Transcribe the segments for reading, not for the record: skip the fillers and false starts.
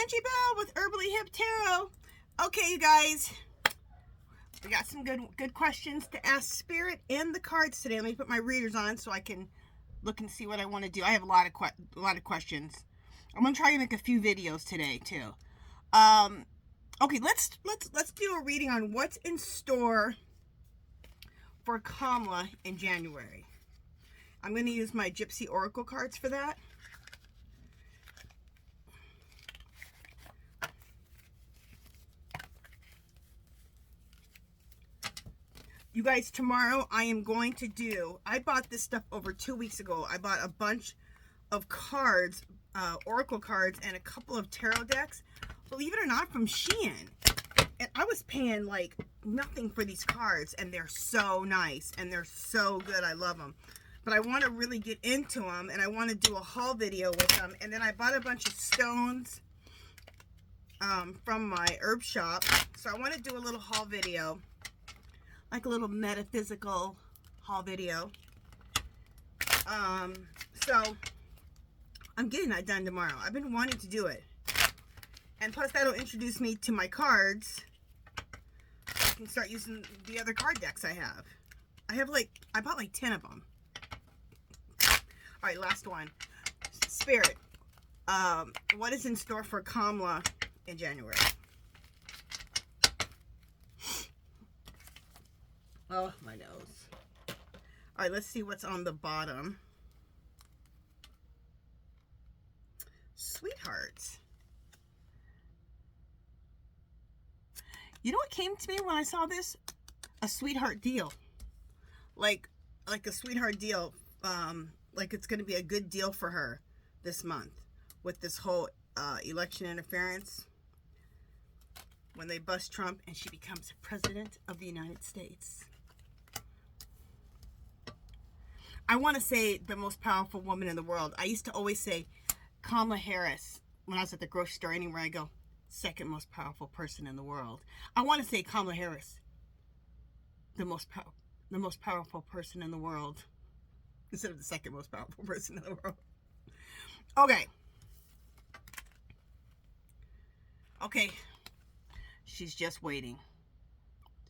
Angie Bell with Herbally Hip Tarot. Okay, you guys, we got some good questions to ask Spirit and the cards today. Let me put my readers on so I can look and see what I want to do. I have a lot of questions. I'm gonna try to make a few videos today too. Okay, let's do a reading on what's in store for Kamala in January. I'm going to use my Gypsy Oracle cards for that. You guys, tomorrow I am going to do, I bought this stuff over 2 weeks ago. I bought a bunch of cards, Oracle cards, and a couple of tarot decks. Believe it or not, from Shein. And I was paying like nothing for these cards, and they're so nice, and they're so good. I love them. But I want to really get into them, and I want to do a haul video with them. And then I bought a bunch of stones from my herb shop. So I want to do a little haul video, like a little metaphysical haul video. So I'm getting that done tomorrow. I've been wanting to do it. And plus that'll introduce me to my cards. I can start using the other card decks I have. I bought like 10 of them. All right, last one. Spirit, what is in store for Kamala in January? Oh, my nose. All right, let's see what's on the bottom. Sweethearts. You know what came to me when I saw this? A sweetheart deal. Like a sweetheart deal. Like it's going to be a good deal for her this month with this whole election interference. When they bust Trump and she becomes president of the United States. I want to say the most powerful woman in the world. I used to always say Kamala Harris when I was at the grocery store. Anywhere I go, second most powerful person in the world. I want to say Kamala Harris, the most powerful person in the world, instead of the second most powerful person in the world. Okay. Okay. She's just waiting.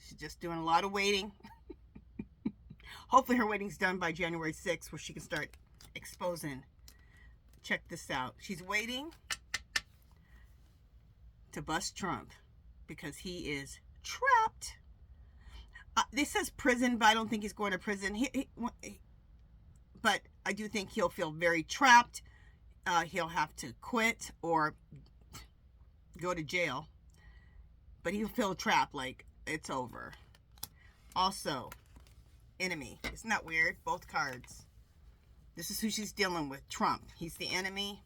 She's just doing a lot of waiting. Hopefully her waiting's done by January 6th, where she can start exposing. Check this out. She's waiting to bust Trump because he is trapped. This says prison, but I don't think he's going to prison. But I do think he'll feel very trapped. He'll have to quit or go to jail. But he'll feel trapped, like it's over. Also, enemy. Isn't that weird? Both cards. This is who she's dealing with, Trump. He's the enemy.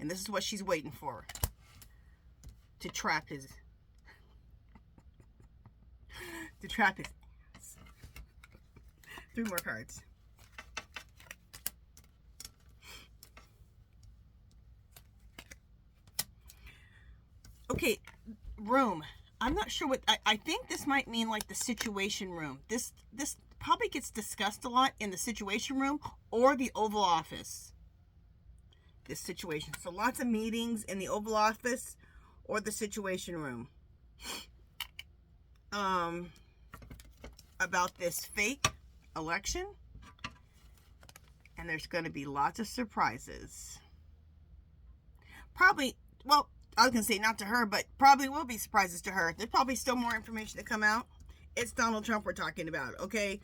And this is what she's waiting for. To trap his... to trap his ass. 3 more cards. Okay, room. I'm not sure what... I think this might mean like the situation room. This probably gets discussed a lot in the situation room or the Oval Office. This situation. So lots of meetings in the Oval Office or the situation room. About this fake election. And there's going to be lots of surprises. Probably, well, I was going to say not to her, but probably will be surprises to her. There's probably still more information to come out. It's Donald Trump we're talking about, okay?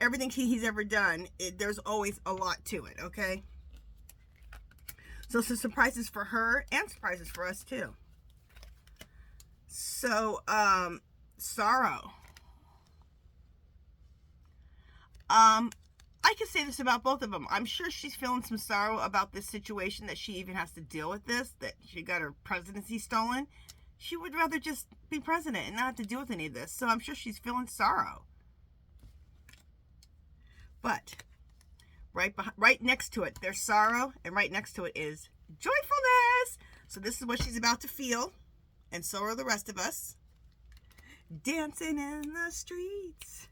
Everything he's ever done, there's always a lot to it, okay? So some surprises for her and surprises for us too. So, sorrow. I could say this about both of them. I'm sure she's feeling some sorrow about this situation, that she even has to deal with this, that she got her presidency stolen. She would rather just be president and not have to deal with any of this. So I'm sure she's feeling sorrow. But right next to it, there's sorrow, and right next to it is joyfulness. So this is what she's about to feel, and so are the rest of us. Dancing in the streets.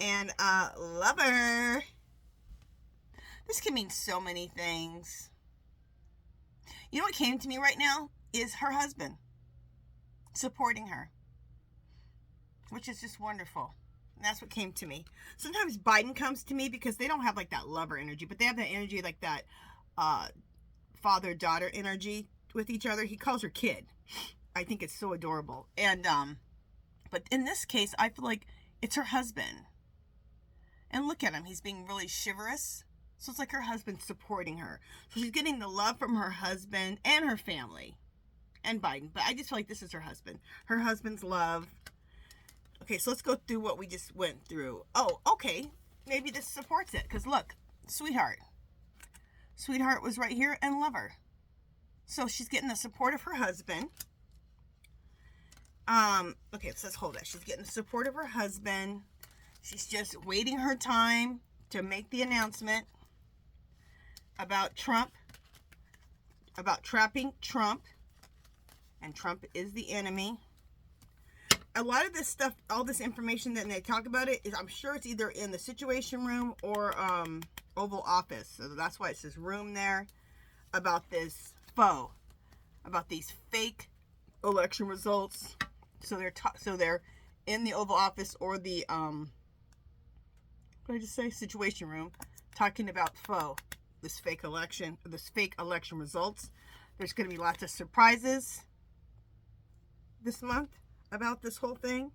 And lover. This can mean so many things. You know what came to me right now is her husband supporting her, which is just wonderful. And that's what came to me. Sometimes Biden comes to me because they don't have like that lover energy, but they have that energy like that father-daughter energy with each other. He calls her kid. I think it's so adorable. And but in this case, I feel like it's her husband. And look at him. He's being really chivalrous. So it's like her husband supporting her. So she's getting the love from her husband and her family and Biden. But I just feel like this is her husband. Her husband's love. Okay, so let's go through what we just went through. Oh, okay. Maybe this supports it. Because look, sweetheart. Sweetheart was right here and lover. So she's getting the support of her husband. Okay, so let's hold that. She's getting the support of her husband. She's just waiting her time to make the announcement about Trump, about trapping Trump, and Trump is the enemy. A lot of this stuff, all this information that they talk about it, is I'm sure it's either in the Situation Room or Oval Office. So that's why it says room there, about this faux, about these fake election results. So they're in the Oval Office or the what did I just say? Situation Room, talking about faux, this fake election results. There's going to be lots of surprises this month about this whole thing.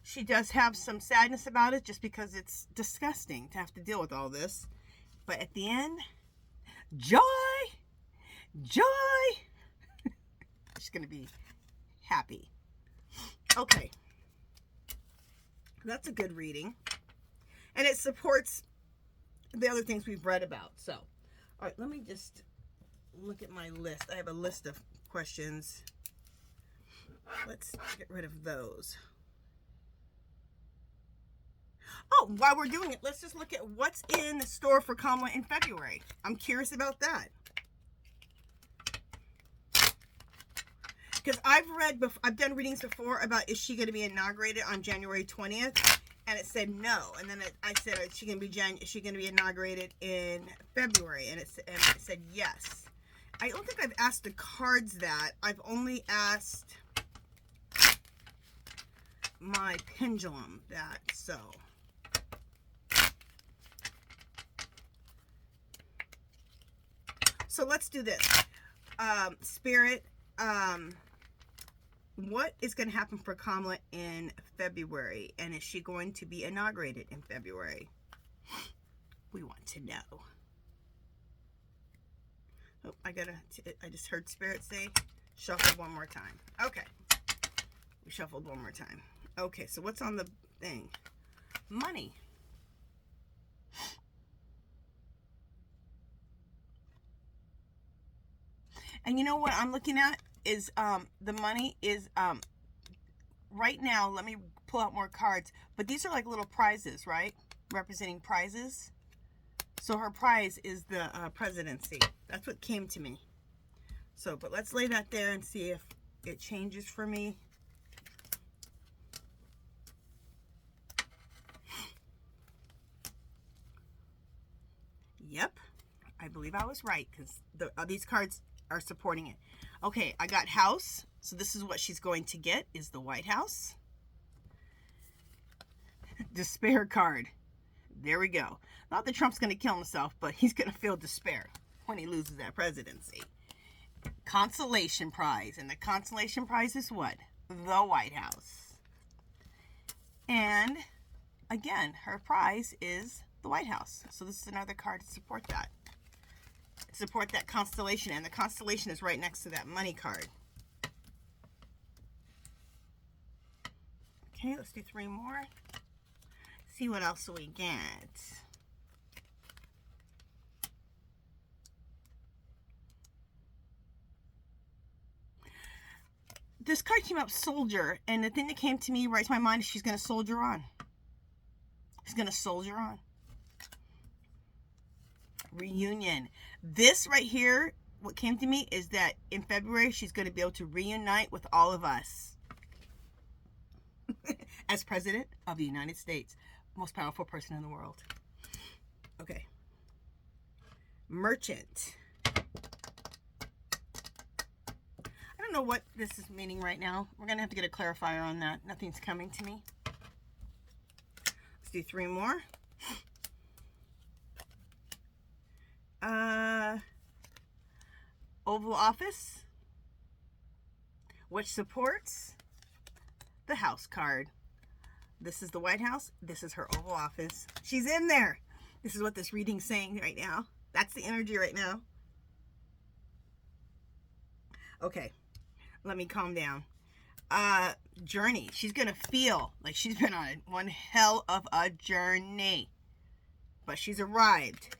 She does have some sadness about it just because it's disgusting to have to deal with all this. But at the end, joy, joy. She's going to be happy. Okay. That's a good reading. And it supports the other things we've read about. So, all right, let me just look at my list. I have a list of questions. Let's get rid of those. Oh, while we're doing it, let's just look at what's in the store for Kamala in February. I'm curious about that. Because I've done readings before about is she going to be inaugurated on January 20th? And it said no. And then I said, is she going to be inaugurated in February? And it said yes. I don't think I've asked the cards that. I've only asked my pendulum that. So let's do this. Spirit, what is going to happen for Kamala in February? And is she going to be inaugurated in February? We want to know. Oh, I just heard Spirit say, shuffle one more time. Okay. We shuffled one more time. Okay, so what's on the thing? Money. And you know what I'm looking at is the money is right now. Let me pull out more cards, but these are like little prizes, right? Representing prizes. So her prize is the presidency. That's what came to me. So, but let's lay that there and see if it changes for me. Yep, I believe I was right because these cards are supporting it. Okay, I got house. So this is what she's going to get is the White House. Despair card. There we go. Not that Trump's going to kill himself, but he's going to feel despair when he loses that presidency. Consolation prize. And the consolation prize is what? The White House. And again, her prize is the White House. So this is another card to support that. Support that constellation. And the constellation is right next to that money card. Okay, let's do 3 more. See what else we get. This card came up, soldier, and the thing that came to me right to my mind is she's going to soldier on. She's going to soldier on. Reunion. This right here, what came to me is that in February she's going to be able to reunite with all of us as President of the United States. Most powerful person in the world. Okay. Merchant. don't know what this is meaning right now. We're going to have to get a clarifier on that. Nothing's coming to me. Let's do 3 more. Oval Office, which supports the House card. This is the White House. This is her Oval Office. She's in there. This is what this reading's saying right now. That's the energy right now. Okay, let me calm down. Journey. She's going to feel like she's been on one hell of a journey. But she's arrived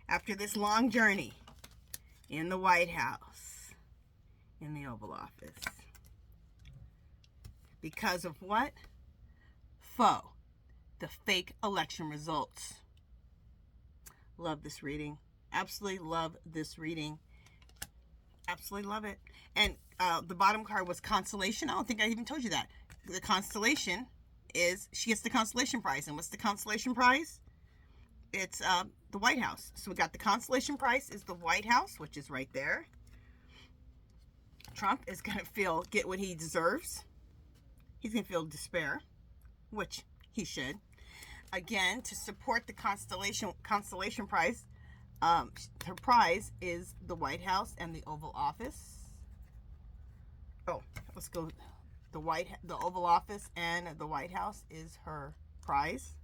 after this long journey in the White House, in the Oval Office. Because of what? Faux. The fake election results. Love this reading. Absolutely love this reading. Absolutely love it. And the bottom card was consolation. I don't think I even told you that. The constellation is, she gets the consolation prize. And what's the consolation prize? It's the White House. So we got the consolation prize is the White House, which is right there. Trump is going to get what he deserves. He's going to feel despair, which he should. Again, to support the constellation prize, her prize is the White House and the Oval Office. Oh, let's go. The Oval Office and the White House is her prize.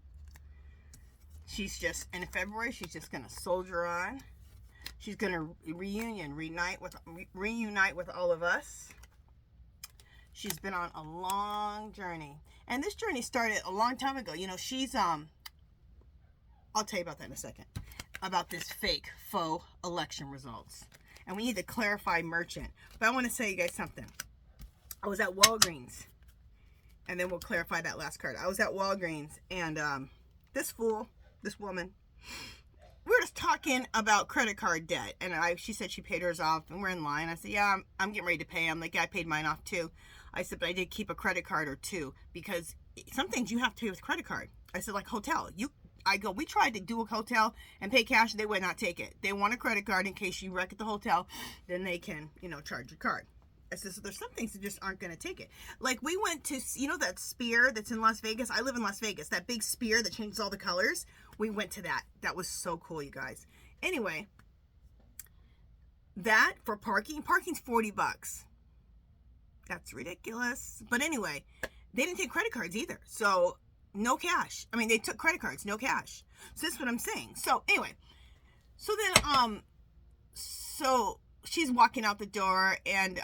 She's just, in February, she's just going to soldier on. She's going to reunite with all of us. She's been on a long journey. And this journey started a long time ago. You know, she's, I'll tell you about that in a second. About this fake, faux election results. And we need to clarify merchant. But I want to tell you guys something. I was at Walgreens. And then we'll clarify that last card. I was at Walgreens. And this woman, we were just talking about credit card debt. And she said she paid hers off. And we're in line. I said, yeah, I'm getting ready to pay. I'm like, yeah, I paid mine off too. I said, but I did keep a credit card or two. Because some things you have to pay with credit card. I said, like hotel. We tried to do a hotel and pay cash. They would not take it. They want a credit card in case you wreck at the hotel. Then they can, charge your card. I said, so there's some things that just aren't going to take it. Like we went to, that spear that's in Las Vegas. I live in Las Vegas. That big spear that changes all the colors. We went to that. That was so cool, you guys. Anyway, that for parking's $40. That's ridiculous. But anyway, they didn't take credit cards either. So no cash. I mean, they took credit cards, no cash. So that's what I'm saying. So anyway, so then, so she's walking out the door and,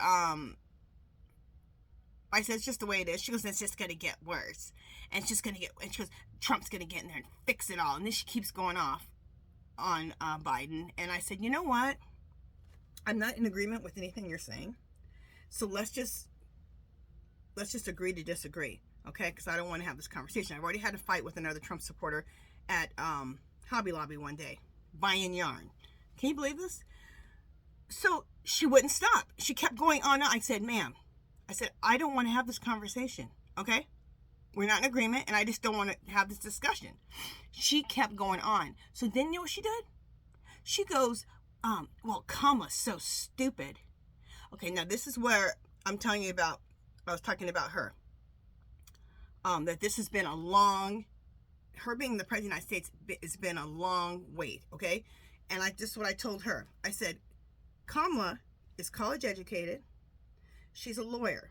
I said, it's just the way it is. She goes, it's just going to get worse. And she goes, Trump's going to get in there and fix it all. And then she keeps going off on Biden. And I said, you know what? I'm not in agreement with anything you're saying. So let's just agree to disagree. Okay? Because I don't want to have this conversation. I've already had a fight with another Trump supporter at Hobby Lobby one day, buying yarn. Can you believe this? So she wouldn't stop. She kept going on. I said, ma'am, I don't want to have this conversation, okay? We're not in agreement, and I just don't want to have this discussion. She kept going on. So then you know what she did? She goes, well, Kamala's so stupid. Okay, now this is where I'm telling you about, I was talking about her. That this has been her being the President of the United States has been a long wait, okay? And this is what I told her. I said, Kamala is college educated. She's a lawyer.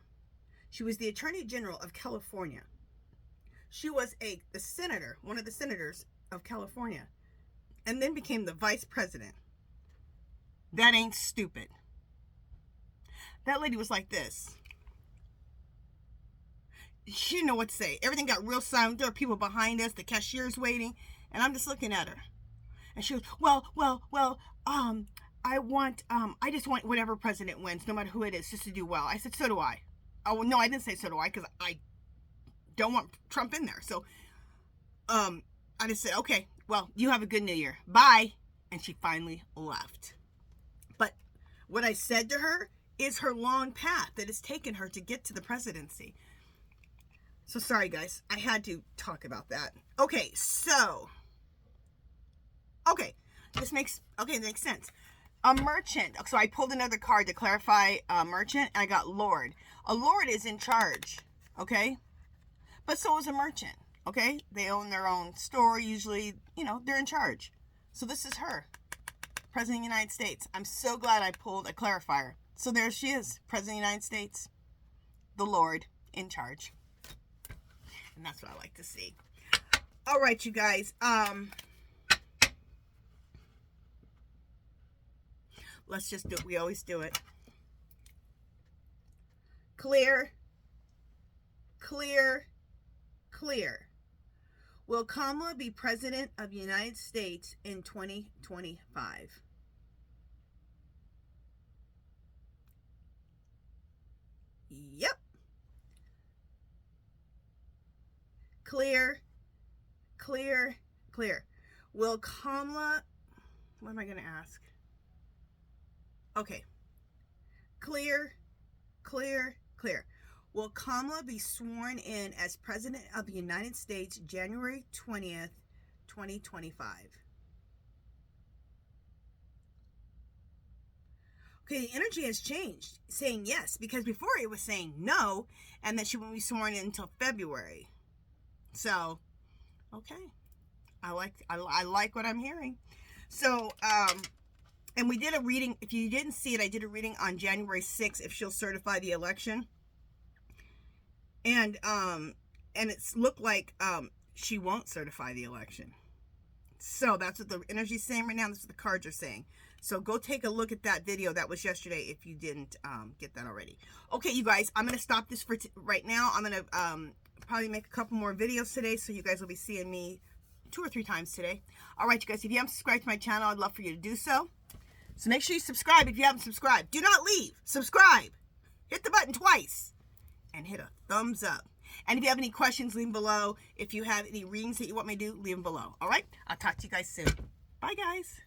She was the Attorney General of California. She was the senator, one of the senators of California, and then became the vice president. That ain't stupid. That lady was like this. She didn't know what to say. Everything got real silent. There were people behind us. The cashier's waiting, and I'm just looking at her. And she goes, well, I just want whatever president wins, no matter who it is, just to do well. I said, so do I. Oh, no, I didn't say so do I, because I don't want Trump in there. So, I just said, okay, well, you have a good New Year. Bye. And she finally left. But what I said to her is her long path that has taken her to get to the presidency. So sorry, guys. I had to talk about that. Okay, so. Okay. It makes sense. A merchant. So I pulled another card to clarify merchant, and I got Lord. A Lord is in charge, okay? But so is a merchant, okay? They own their own store. Usually, you know, they're in charge. So this is her, President of the United States. I'm so glad I pulled a clarifier. So there she is, President of the United States, the Lord in charge. And that's what I like to see. All right, you guys. Let's just do it. We always do it. Clear, clear, clear. Will Kamala be President of the United States in 2025? Yep. Clear, clear, clear. Will Kamala... What am I going to ask? Okay. Clear, clear, clear. Will Kamala be sworn in as President of the United States January 20th, 2025? Okay, the energy has changed, saying yes, because before it was saying no, and that she won't be sworn in until February. So, okay. I like what I'm hearing. So, and we did a reading. If you didn't see it, I did a reading on January 6th if she'll certify the election. And it's looked like she won't certify the election. So that's what the energy's saying right now. That's what the cards are saying. So go take a look at that video. That was yesterday if you didn't get that already. Okay, you guys, I'm going to stop this for right now. I'm going to probably make a couple more videos today, so you guys will be seeing me 2 or 3 times today. All right, you guys, if you haven't subscribed to my channel, I'd love for you to do so. So make sure you subscribe if you haven't subscribed. Do not leave. Subscribe. Hit the button twice. And hit a thumbs up. And if you have any questions, leave them below. If you have any readings that you want me to do, leave them below. All right? I'll talk to you guys soon. Bye, guys.